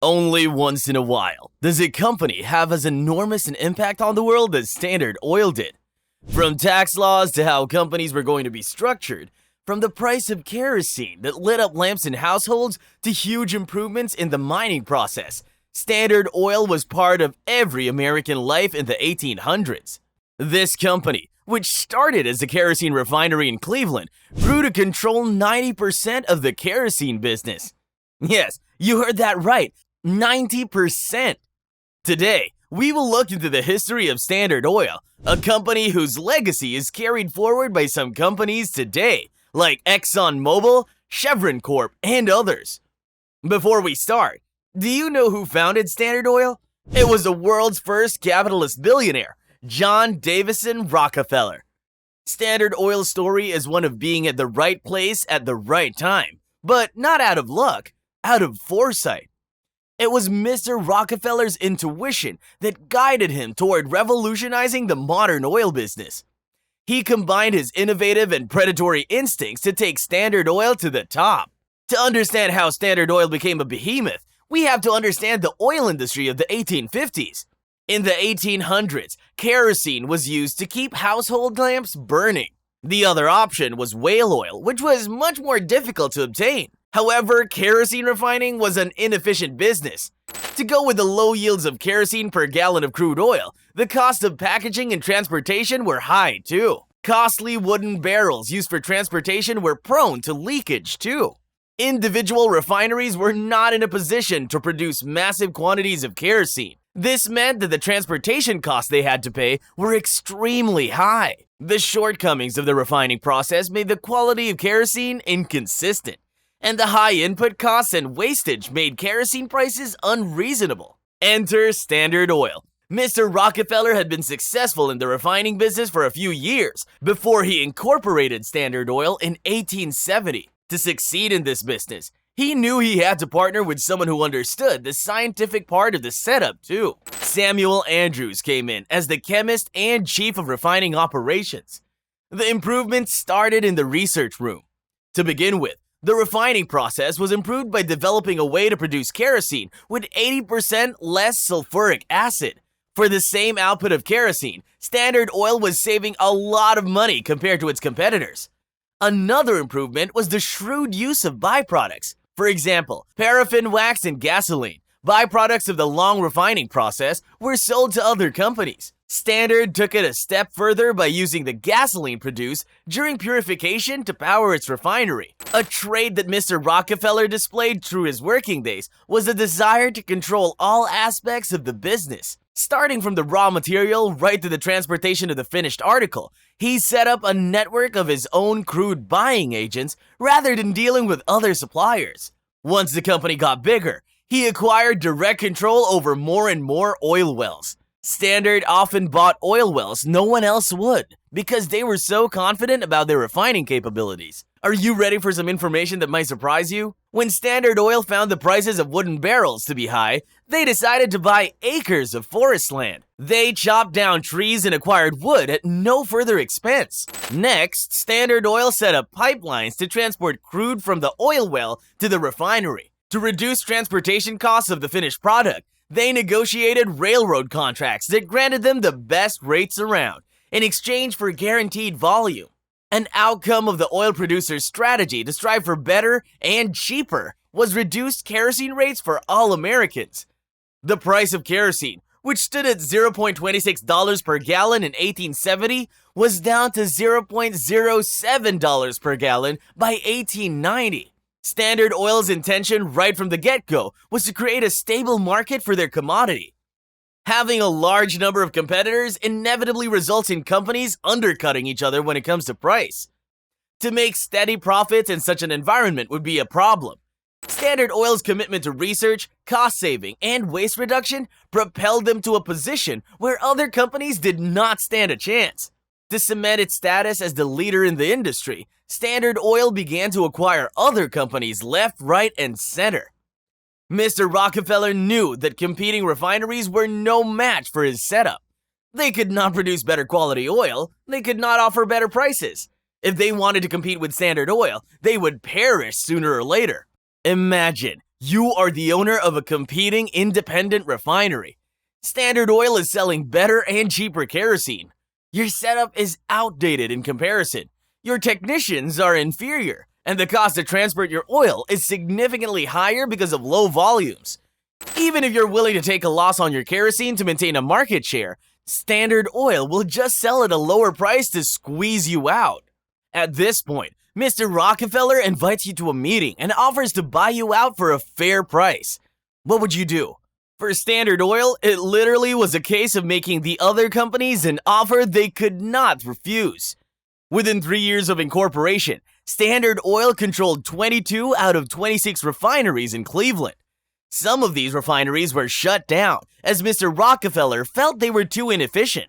Only once in a while does a company have as enormous an impact on the world as Standard Oil did. From tax laws to how companies were going to be structured, from the price of kerosene that lit up lamps in households to huge improvements in the mining process, Standard Oil was part of every American life in the 1800s. This company, which started as a kerosene refinery in Cleveland, grew to control 90% of the kerosene business. Yes, you heard that right, 90%. Today, we will look into the history of Standard Oil, a company whose legacy is carried forward by some companies today, like ExxonMobil, Chevron Corp, and others. Before we start, do you know who founded Standard Oil? It was the world's first capitalist billionaire, John Davison Rockefeller. Standard Oil's story is one of being at the right place at the right time, but not out of luck, out of foresight. It was Mr. Rockefeller's intuition that guided him toward revolutionizing the modern oil business. He combined his innovative and predatory instincts to take Standard Oil to the top. To understand how Standard Oil became a behemoth, we have to understand the oil industry of the 1850s. In the 1800s, kerosene was used to keep household lamps burning. The other option was whale oil, which was much more difficult to obtain. However, kerosene refining was an inefficient business. To go with the low yields of kerosene per gallon of crude oil, the cost of packaging and transportation were high too. Costly wooden barrels used for transportation were prone to leakage too. Individual refineries were not in a position to produce massive quantities of kerosene. This meant that the transportation costs they had to pay were extremely high. The shortcomings of the refining process made the quality of kerosene inconsistent, and the high input costs and wastage made kerosene prices unreasonable. Enter Standard Oil. Mr. Rockefeller had been successful in the refining business for a few years before he incorporated Standard Oil in 1870. To succeed in this business, he knew he had to partner with someone who understood the scientific part of the setup too. Samuel Andrews came in as the chemist and chief of refining operations. The improvements started in the research room. To begin with, the refining process was improved by developing a way to produce kerosene with 80% less sulfuric acid. For the same output of kerosene, Standard Oil was saving a lot of money compared to its competitors. Another improvement was the shrewd use of byproducts. For example, paraffin wax and gasoline, byproducts of the long refining process, were sold to other companies. Standard took it a step further by using the gasoline produced during purification to power its refinery. A trait that Mr. Rockefeller displayed through his working days was a desire to control all aspects of the business. Starting from the raw material right to the transportation of the finished article, he set up a network of his own crude buying agents rather than dealing with other suppliers. Once the company got bigger, he acquired direct control over more and more oil wells. Standard often bought oil wells no one else would because they were so confident about their refining capabilities. Are you ready for some information that might surprise you? When Standard Oil found the prices of wooden barrels to be high, they decided to buy acres of forest land. They chopped down trees and acquired wood at no further expense. Next, Standard Oil set up pipelines to transport crude from the oil well to the refinery. To reduce transportation costs of the finished product, they negotiated railroad contracts that granted them the best rates around in exchange for guaranteed volume. An outcome of the oil producer's strategy to strive for better and cheaper was reduced kerosene rates for all Americans. The price of kerosene, which stood at $0.26 per gallon in 1870, was down to $0.07 per gallon by 1890. Standard Oil's intention right from the get-go was to create a stable market for their commodity. Having a large number of competitors inevitably results in companies undercutting each other when it comes to price. To make steady profits in such an environment would be a problem. Standard Oil's commitment to research, cost saving, and waste reduction propelled them to a position where other companies did not stand a chance. To cement its status as the leader in the industry, Standard Oil began to acquire other companies left, right, and center. Mr. Rockefeller knew that competing refineries were no match for his setup. They could not produce better quality oil, they could not offer better prices. If they wanted to compete with Standard Oil, they would perish sooner or later. Imagine You are the owner of a competing independent refinery. Standard Oil is selling better and cheaper kerosene. Your setup is outdated in comparison. Your technicians are inferior, and the cost to transport your oil is significantly higher because of low volumes. Even if you're willing to take a loss on your kerosene to maintain a market share, Standard Oil will just sell at a lower price to squeeze you out. At this point, Mr. Rockefeller invites you to a meeting and offers to buy you out for a fair price. What would you do? For Standard Oil, it literally was a case of making the other companies an offer they could not refuse. Within 3 years of incorporation, Standard Oil controlled 22 out of 26 refineries in Cleveland. Some of these refineries were shut down as Mr. Rockefeller felt they were too inefficient.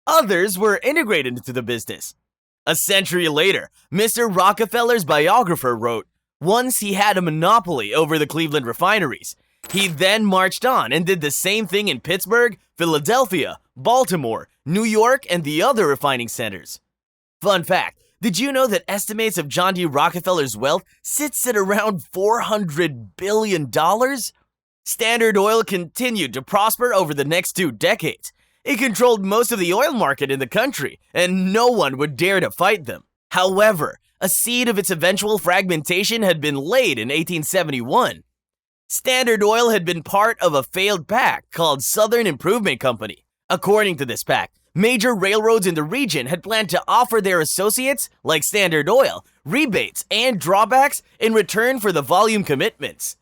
Others were integrated into the business. A century later, Mr. Rockefeller's biographer wrote, "Once he had a monopoly over the Cleveland refineries. He then marched on and did the same thing in Pittsburgh, Philadelphia, Baltimore, New York, and the other refining centers." Fun fact, did you know that estimates of John D. Rockefeller's wealth sits at around $400 billion? Standard Oil continued to prosper over the next 2 decades. It controlled most of the oil market in the country, and no one would dare to fight them. However, a seed of its eventual fragmentation had been laid in 1871. Standard Oil had been part of a failed pact called Southern Improvement Company. According to this pact, major railroads in the region had planned to offer their associates, like Standard Oil, rebates and drawbacks in return for the volume commitments.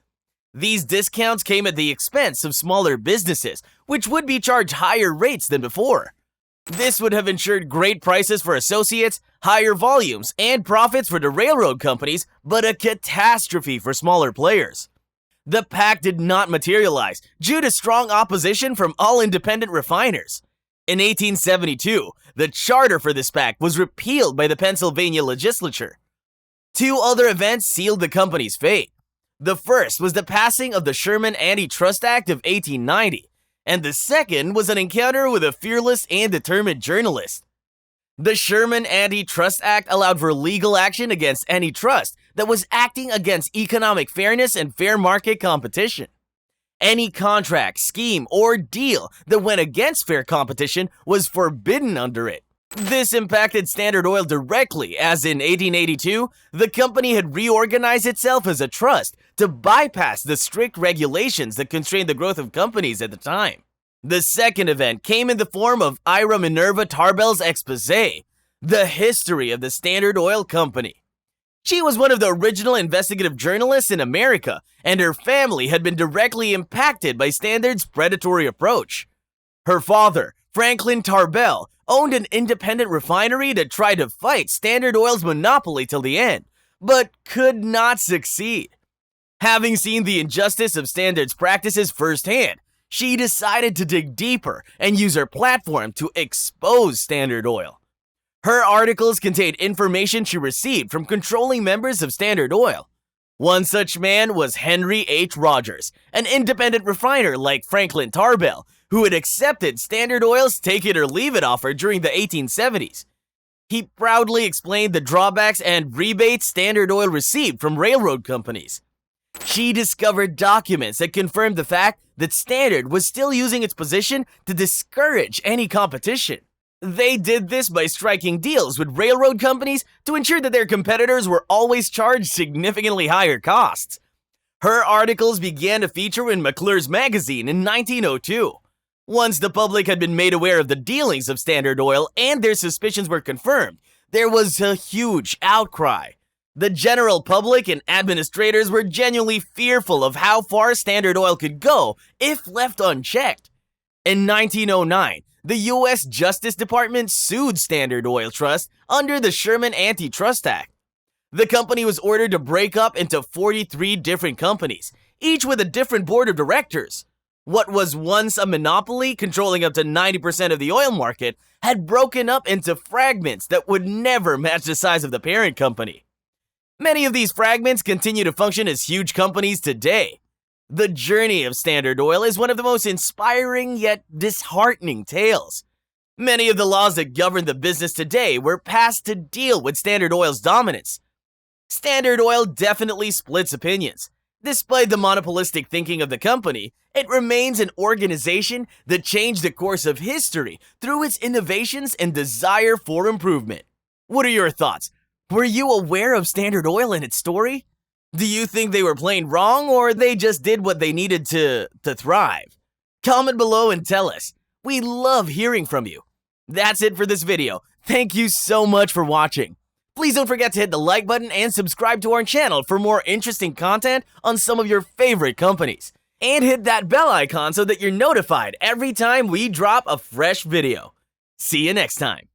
These discounts came at the expense of smaller businesses, which would be charged higher rates than before. This would have ensured great prices for associates, higher volumes, and profits for the railroad companies, but a catastrophe for smaller players. The pact did not materialize due to strong opposition from all independent refiners. In 1872, the charter for this pact was repealed by the Pennsylvania legislature. 2 other events sealed the company's fate. The first was the passing of the Sherman Antitrust Act of 1890, and the second was an encounter with a fearless and determined journalist. The Sherman Antitrust Act allowed for legal action against any trust that was acting against economic fairness and fair market competition. Any contract, scheme, or deal that went against fair competition was forbidden under it. This impacted Standard Oil directly, as in 1882, the company had reorganized itself as a trust to bypass the strict regulations that constrained the growth of companies at the time. The second event came in the form of Ira Minerva Tarbells Expose, the history of the Standard Oil Company. She was one of the original investigative journalists in America, and her family had been directly impacted by Standard's predatory approach. Her father, Franklin Tarbell, owned an independent refinery that tried to fight Standard Oil's monopoly till the end, but could not succeed. Having seen the injustice of Standard's practices firsthand, she decided to dig deeper and use her platform to expose Standard Oil. Her articles contained information she received from controlling members of Standard Oil. One such man was Henry H. Rogers, an independent refiner like Franklin Tarbell, who had accepted Standard Oil's take-it-or-leave-it offer during the 1870s. He proudly explained the drawbacks and rebates Standard Oil received from railroad companies. She discovered documents that confirmed the fact that Standard was still using its position to discourage any competition. They did this by striking deals with railroad companies to ensure that their competitors were always charged significantly higher costs. Her articles began to feature in McClure's magazine in 1902. Once the public had been made aware of the dealings of Standard Oil and their suspicions were confirmed, there was a huge outcry. The general public and administrators were genuinely fearful of how far Standard Oil could go if left unchecked. In 1909, the U.S. Justice Department sued Standard Oil Trust under the Sherman Antitrust Act. The company was ordered to break up into 43 different companies, each with a different board of directors. What was once a monopoly controlling up to 90% of the oil market had broken up into fragments that would never match the size of the parent company. Many of these fragments continue to function as huge companies today. The journey of Standard Oil is one of the most inspiring yet disheartening tales. Many of the laws that govern the business today were passed to deal with Standard Oil's dominance. Standard Oil definitely splits opinions. Despite the monopolistic thinking of the company, it remains an organization that changed the course of history through its innovations and desire for improvement. What are your thoughts? Were you aware of Standard Oil and its story? Do you think they were playing wrong, or they just did what they needed to thrive? Comment below and tell us. We love hearing from you. That's it for this video. Thank you so much for watching. Please don't forget to hit the like button and subscribe to our channel for more interesting content on some of your favorite companies. And hit that bell icon so that you're notified every time we drop a fresh video. See you next time.